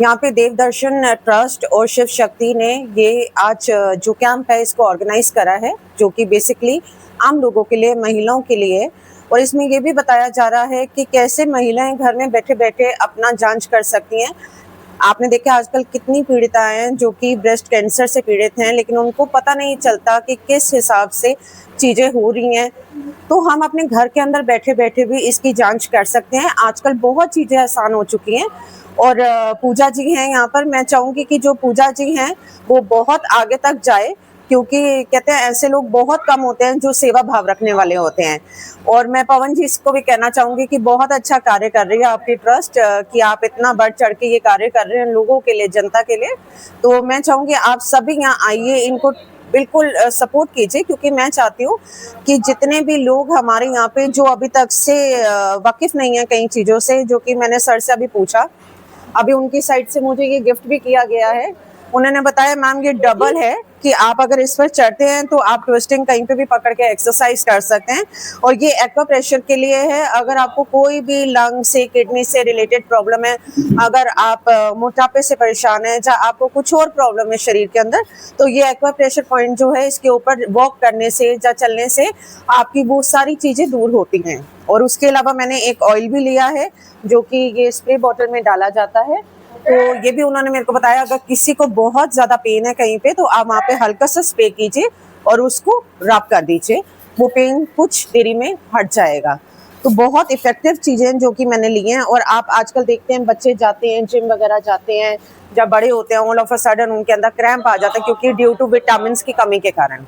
यहाँ पे देव दर्शन ट्रस्ट और शिव शक्ति ने ये आज जो कैंप है इसको ऑर्गेनाइज करा है, जो कि बेसिकली आम लोगों के लिए, महिलाओं के लिए। और इसमें ये भी बताया जा रहा है कि कैसे महिलाएं घर में बैठे बैठे अपना जांच कर सकती हैं। आपने देखा आजकल कितनी पीड़िताएं हैं जो कि ब्रेस्ट कैंसर से पीड़ित हैं, लेकिन उनको पता नहीं चलता कि किस हिसाब से चीज़ें हो रही हैं। तो हम अपने घर के अंदर बैठे बैठे भी इसकी जांच कर सकते हैं। आजकल बहुत चीज़ें आसान हो चुकी हैं। और पूजा जी हैं यहाँ पर, मैं चाहूँगी कि जो पूजा जी हैं वो बहुत आगे तक जाए, क्योंकि कहते हैं ऐसे लोग बहुत कम होते हैं जो सेवा भाव रखने वाले होते हैं। और मैं पवन जी इसको भी कहना चाहूँगी कि बहुत अच्छा कार्य कर रही है आपकी ट्रस्ट, कि आप इतना बढ़ चढ़ के ये कार्य कर रहे हैं लोगों के लिए, जनता के लिए। तो मैं चाहूँगी आप सभी यहाँ आइए, इनको बिल्कुल सपोर्ट कीजिए, क्योंकि मैं चाहती हूँ कि जितने भी लोग हमारे यहाँ पे जो अभी तक से वाकिफ नहीं है कई चीज़ों से, जो कि मैंने सर से अभी पूछा, अभी उनकी साइड से मुझे ये गिफ्ट भी किया गया है। उन्होंने बताया मैम ये डबल है कि आप अगर इस पर चढ़ते हैं तो आप ट्विस्टिंग कहीं पे भी पकड़ के एक्सरसाइज कर सकते हैं। और ये एक्वा प्रेशर के लिए है। अगर आपको कोई भी लंग से, किडनी से रिलेटेड प्रॉब्लम है, अगर आप मोटापे से परेशान हैं, या आपको कुछ और प्रॉब्लम है शरीर के अंदर, तो ये एक्वा प्रेशर पॉइंट जो है इसके ऊपर वॉक करने से या चलने से आपकी वो सारी चीज़ें दूर होती हैं। और उसके अलावा मैंने एक ऑयल भी लिया है जो कि ये स्प्रे बॉटल में डाला जाता है। तो ये भी उन्होंने मेरे को बताया अगर किसी को बहुत ज़्यादा पेन है कहीं पे, तो आप वहाँ पे हल्का सा स्प्रे कीजिए और उसको रब कर दीजिए, वो पेन कुछ देरी में हट जाएगा। तो बहुत इफेक्टिव चीज़ें जो कि मैंने ली हैं। और आप आजकल देखते हैं बच्चे जाते हैं जिम वगैरह जाते हैं, जब बड़े होते हैं ऑल ऑफ अ सडन उनके अंदर क्रैम्प आ जाता है, क्योंकि ड्यू टू विटामिन की कमी के कारण।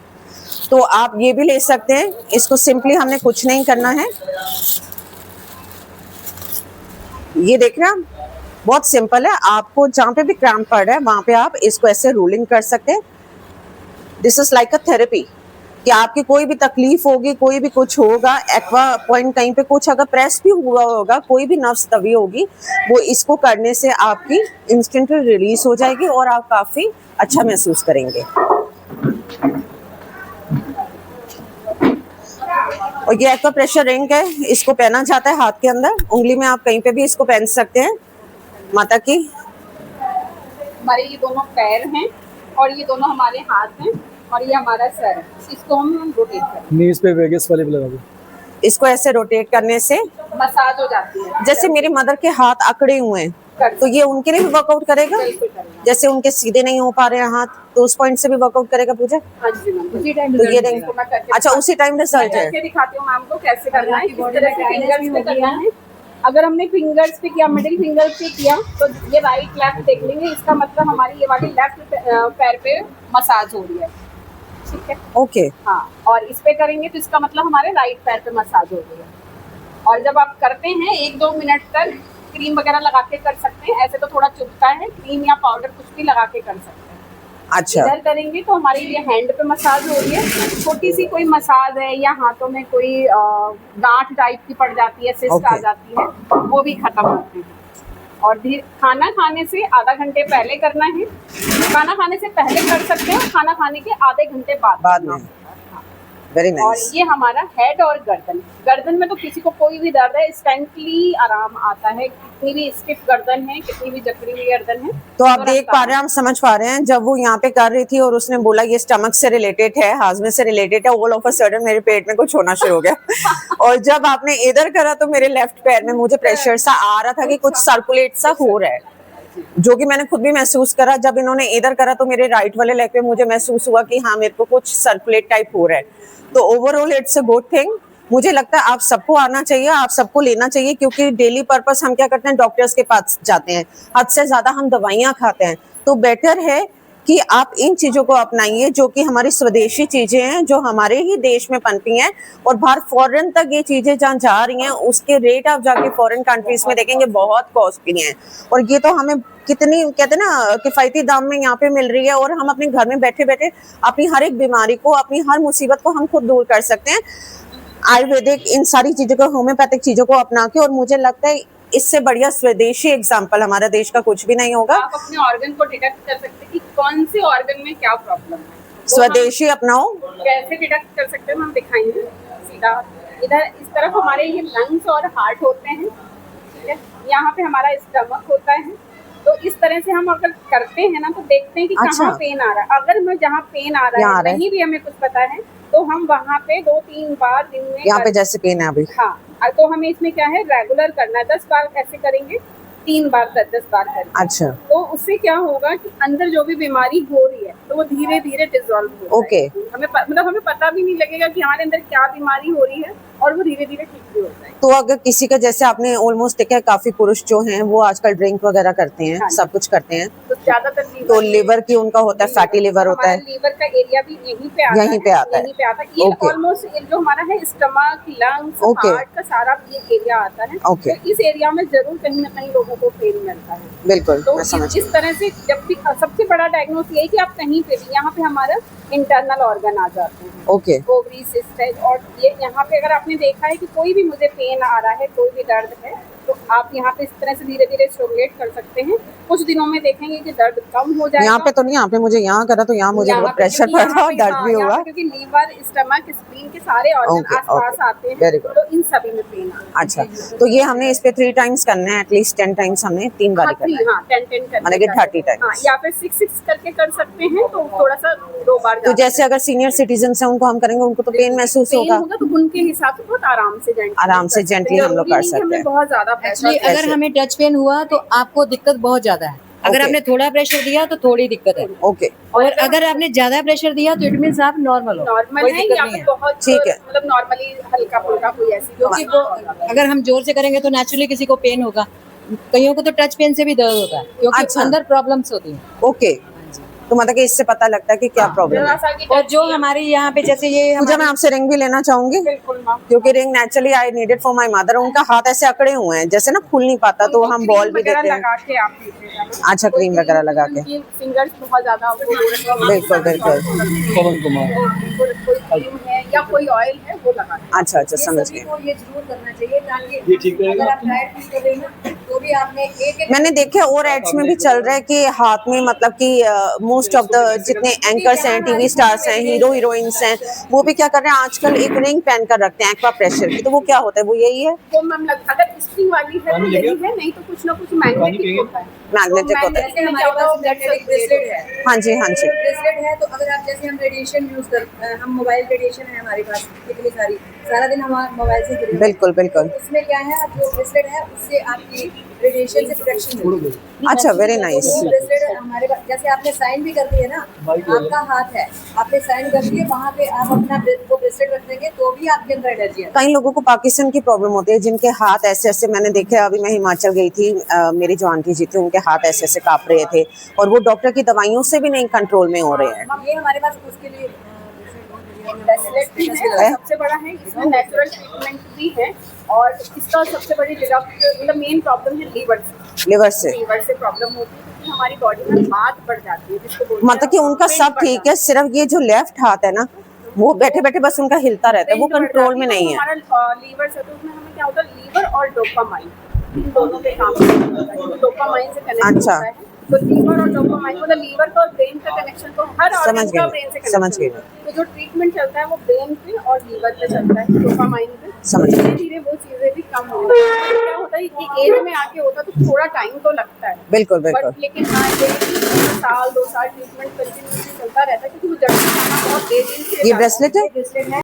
तो आप ये भी ले सकते हैं। इसको सिंपली हमने कुछ नहीं करना है, ये देख रहे हैं, बहुत सिंपल है। आपको जहाँ पे भी क्रैम्प पड़ रहा है वहाँ पे आप इसको ऐसे रोलिंग कर सकते हैं। This is like a therapy, कि आपकी कोई भी तकलीफ होगी, कोई भी कुछ होगा, एक्वा पॉइंट कहीं पे कुछ अगर प्रेस भी हुआ होगा, कोई भी नर्व्स दबी होगी, वो इसको करने से आपकी इंस्टेंट रिलीज हो जाएगी और आप काफ़ी अच्छा महसूस करेंगे। और ये एक्वा प्रेशर रिंग है, इसको पहना जाता है हाथ के अंदर, उंगली में आप कहीं पे भी इसको पहन सकते हैं। माता की हमारे ये दोनों पैर हैं और ये दोनों हमारे हाथ हैं और ये हमारा सर है। इसको हम रोटेट करें, नीज पे वेगस वाले पे लगा दो। इसको ऐसे रोटेट करने से मसाज हो जाती है। जैसे मेरे मदर के हाथ अकड़े हुए हैं, तो ये उनके लिए भी वर्कआउट करेगा। जैसे उनके सीधे नहीं हो पा रहे हैं हाथ, तो उस पॉइंट से भी वर्कआउट करेगा पूजा। हाँ जी मैम, उसी टाइम तो ये देंगे, अच्छा उसी टाइम रिजल्ट है। दिखाती हूँ मैम को कैसे करना है, किस तरह से फिंगर्स पे करना है। अगर हमने फिंगर्स पे किया, मिडिल फिंगर पे किया, तो ये राइट लेफ्ट देख लेंगे, इसका मतलब हमारी ये वाली लेफ्ट पैर पे मसाज हो रही है, ठीक है। ओके हाँ, और इस पे करेंगे तो इसका मतलब हमारे राइट पैर पे मसाज हो रही है। और जब आप करते हैं 1-2 मिनट तक क्रीम वगैरह लगा के कर सकते हैं, ऐसे तो थोड़ा चुभता है, क्रीम या पाउडर कुछ भी लगा के कर सकते हैं। अच्छा, इधर करेंगे तो हमारी ये हैंड पे मसाज हो रही है, छोटी सी कोई मसाज है या हाथों में कोई गांठ टाइप की पड़ जाती है, सिस्ट आ जाती है, वो भी खत्म होती है। और खाना खाने से आधा घंटे पहले करना है। खाना खाने से पहले कर सकते हैं, खाना खाने के आधे घंटे बाद में। Very nice. और ये हमारा हेड और गर्दन में तो किसी को कोई भी दर्द है इंस्टेंटली आराम आता है, कितनी भी स्टिफ गर्दन है, कितनी भी जकड़ी हुई गर्दन है। तो आप देख पा रहे हैं, हम समझ पा रहे हैं, जब वो यहाँ पे कर रही थी और उसने बोला ये स्टमक से रिलेटेड है, हाजमे से रिलेटेड है, ऑल ऑफ अ सडन मेरे पेट में कुछ होना शुरू हो गया। और जब आपने इधर करा तो मेरे लेफ्ट पैर में मुझे प्रेशर सा आ रहा था कि कुछ सर्कुलेट सा हो रहा है, जो कि मैंने खुद भी महसूस करा। जब इन्होंने इधर करा तो मेरे राइट वाले लेग पे मुझे महसूस हुआ कि हाँ मेरे को कुछ सर्कुलेट टाइप हो रहा है। तो overall it's a good thing. मुझे लगता है आप सबको आना चाहिए, आप सबको लेना चाहिए, क्योंकि डेली पर्पस हम क्या करते हैं, डॉक्टर्स के पास जाते हैं, हद से ज्यादा हम दवाइयाँ खाते हैं। तो बेटर है कि आप इन चीज़ों को अपनाइए, जो कि हमारी स्वदेशी चीज़ें हैं, जो हमारे ही देश में पनपी हैं। और बाहर फॉरेन तक ये चीज़ें जहाँ जा रही हैं, उसके रेट आप जाके फॉरेन कंट्रीज में देखेंगे बहुत कॉस्टली हैं। और ये तो हमें कितनी कहते हैं ना किफ़ायती दाम में यहाँ पे मिल रही है, और हम अपने घर में बैठे बैठे अपनी हर एक बीमारी को, अपनी हर मुसीबत को हम खुद दूर कर सकते हैं आयुर्वेदिक इन सारी चीज़ों को, होम्योपैथिक चीज़ों को अपना के। और मुझे लगता है इससे बढ़िया स्वदेशी एग्जाम्पल हमारा देश का कुछ भी नहीं होगा। आप अपने ऑर्गन को डिटेक्ट कर सकते हैं कि कौन से ऑर्गन में क्या प्रॉब्लम है, स्वदेशी अपनाओ। कैसे डिटेक्ट कर सकते हैं हम दिखाएंगे। सीधा इधर इस तरफ हमारे ये लंग्स और हार्ट होते हैं, ठीक है। यहाँ पे हमारा स्टमक होता है, तो इस तरह से हम अगर करते हैं ना तो देखते हैं कि अच्छा। कहाँ पेन आ रहा है। अगर मैं जहाँ पेन आ रहा यहाँ आ है रहा है। नहीं भी हमें कुछ पता है तो हम वहाँ पे 2-3 बार दिन में यहाँ पे जैसे पेन है अभी, हाँ, तो हमें इसमें क्या है रेगुलर करना है। 10 बार कैसे करेंगे, 3 बार 10-10 बार करेंगे। अच्छा तो उससे क्या होगा कि अंदर जो भी बीमारी हो रही है तो वो धीरे धीरे डिसॉल्व हो ओके। जाएगी। मतलब हमें पता भी नहीं लगेगा कि हमारे अंदर क्या बीमारी हो रही है और वो धीरे धीरे ठीक भी हो जाएगी। तो अगर किसी का, जैसे आपने ऑलमोस्ट देखा है काफी पुरुष जो हैं वो आजकल ड्रिंक वगैरह करते हैं, हाँ। सब कुछ करते हैं, तो ज्यादातर तो लिवर की उनका होता है, फैटी लिवर होता है, लीवर का एरिया भी यहीं पे आता है। यहीं पे आता है। यहीं पे आता है। ये ओके। ऑलमोस्ट जो हमारा है स्टमक, लंग्स, ओके। हार्ट का सारा ये एरिया आता है। ओके। तो इस एरिया में जरूर कहीं ना कहीं लोगों को पेन मिलता है। बिल्कुल तो मैं समझ इस तरह से जब भी सबसे बड़ा डायग्नोस यही कि आप कहीं पे भी, यहाँ पे हमारा इंटरनल ऑर्गन आ जाते हैं, ओके। ओवरी, सिस्ट है, और ये यहाँ पे अगर आपने देखा है कि कोई भी मुझे पेन आ रहा है, कोई भी दर्द है, तो आप यहाँ पे इस तरह से धीरे धीरे स्टिमुलेट कर सकते हैं। कुछ दिनों में देखेंगे कि दर्द कम हो जाएगा। यहाँ पे तो नहीं, यहाँ पे मुझे यहाँ करा तो यहाँ मुझे यहाँ बहुत पे प्रेशर क्योंकि पड़ यहाँ रहा और पे, दर्द हाँ, भी यहाँ होगा। पे क्योंकि लीवर, स्टमक, स्प्लीन के सारे ऑर्गन ओके, आसपास ओके, आते हैं, very good। तो इन सभी में पेन आता है। अच्छा, तो ये हमने इस पे 3 टाइम्स करना है, एटलीस्ट 10 टाइम्स हमने 3 बार हाँ, करना है। हाँ, 10 करके माने कि कर 30 सकते हैं। हाँ, टाइम्स। या फिर 6 करके कर सकते हैं, तो थोड़ा सा 2 बार तो ज्यादा जैसे अगर सीनियर सिटीजन है उनको हम करेंगे, उनको तो पेन महसूस पेन होगा, होगा तो उनके हिसाब से बहुत आराम से gently हम लोग कर सकते हैं। बहुत ज्यादा एक्चुअली प्रेशर अगर हमें टच पेन हुआ तो आपको दिक्कत बहुत ज्यादा है। अगर Okay। आपने थोड़ा प्रेशर दिया तो थोड़ी दिक्कत है, ओके, और अगर आपने ज्यादा प्रेशर दिया तो इट मीन्स आप नॉर्मल हो, नॉर्मल कोई है दिक्कत या नहीं फिर है। बहुत ठीक है। मतलब नॉर्मली हल्का फुल्का कोई ऐसी क्योंकि वो अगर हम जोर से करेंगे तो नेचुरली किसी को पेन होगा, कईयों को तो टच पेन से भी दर्द होता है क्योंकि अच्छा। अंदर प्रॉब्लम्स होती हैं। ओके, तो मतलब कि इससे पता लगता है कि क्या प्रॉब्लम है। और जो हमारी यहाँ पे जैसे ये पूजा, मैं आपसे रिंग भी लेना चाहूंगी, बिल्कुल मैम, क्योंकि ring naturally I needed for my mother. उनका हाथ ऐसे अकड़े हुए हैं, जैसे ना खुल नहीं पाता, तो हम बॉल भी देते हैं। लगा के आप लीजिएगा। अच्छा, क्रीम वगैरह लगा के। फिंगर्स बहुत ज्यादा बिल्कुल, बिल्कुल। कोई क्रीम है या कोई ऑयल है वो लगा दें। अच्छा, अच्छा, ये समझ सभी गए। को ये जरूर करना चाहिए ताकि ये ठीक रहेगा अगर आप डाइट भी कर रहे हैं तो भी आपने एक मैंने देखा और एड्स में भी चल रहा है कि हाथ में, मतलब कि मोस्ट ऑफ द जितने एंकर्स हैं, टीवी स्टार्स हैं, हीरो हीरोइंस हैं, वो भी क्या कर रहे हैं आजकल, एक रिंग पहन कर रखते हैं एक्वा प्रेशर की। तो वो क्या होता है, वो यही है, वो मैम अगर स्प्रिंग वाली है तो यही है, नहीं तो कुछ ना कुछ मैग्नेटिक होता है। मैग्नेटिक होता है। जैसे हमारे पास मैग्नेटिक ब्रेसलेट है, हाँ जी, हाँ जी। ब्रेसलेट है, तो अगर आप जैसे हम रेडिएशन यूज कर, हम मोबाइल रेडिएशन है हमारे पास इतनी सारी, सारा दिन हम मोबाइल से जुड़े हैं। बिल्कुल, बिल्कुल। तो उसमें क्या है, आप जो ब्रेसलेट है उससे आपकी रेडिएशन से प्रोटेक्शन मिलती है। अच्छा, वेरी नाइस। वो ब्रेसलेट हमारे पास, जैसे आपने साइन भी कर दिए ना, आपका हाथ है, आपने साइन कर दिए, वहाँ पे आप अपना वो ब्रेसलेट रख देंगे तो भी आपके अंदर एनर्जी है। कई लोगों को पार्किंसन की प्रॉब्लम होती है, जिनके हाथ ऐसे ऐसे, मैंने देखे, अभी मैं हिमाचल गई थी, मेरी जो आंटी जी थी, उनके हाथ ऐसे ऐसे कांप रहे थे, और वो डॉक्टर की दवाइयों से भी नहीं कंट्रोल में हो रहे हैं। ये हमारे पास उसके लिए ब्रेसलेट भी है, सबसे बड़ा है, इसमें नेचुरल ट्रीटमेंट भी है, और इसका सबसे बड़ी मतलब मेन प्रॉब्लम है लीवर से। लीवर से प्रॉब्लम होती है क्योंकि हमारी बॉडी में बात बढ़ जाती है, जिसको बोलते हैं मतलब कि उनका पेट सब बढ़ ठीक है, सिर्फ ये जो लेफ्ट हाथ है ना, वो बैठे बैठे बस उनका हिलता रहता है, वो कंट्रोल में नहीं है। हमारा लीवर से, तो उसमें हमें क्या होता है, लीवर और डोपामाइन इन दोनों पे काम करता है, डोपामाइन से कनेक्ट अच्छा। होता है। तो लीवर और डोपामाइन, मतलब लीवर का और ब्रेन का कनेक्शन तो हर समझ ऑर्गन का गई, ब्रेन से समझ कनेक्शन गई। है। तो जो ट्रीटमेंट चलता है वो ब्रेन पे और लीवर पे चलता है, डोपामाइन पे। समझ गई। धीरे धीरे वो चीजें भी कम होने लगती हैं। क्या होता है कि एज में आके होता है तो थोड़ा टाइम तो लगता है, बिल्कुल, बिल्कुल। बट लेकिन हाँ, ये साल 2 साल ट्रीटमेंट कंटिन्यूसली चलता रहता है, क्योंकि वो जड़ से खाना बहुत तेजी से ये ब्रेसलेट है? ब्रेसलेट है।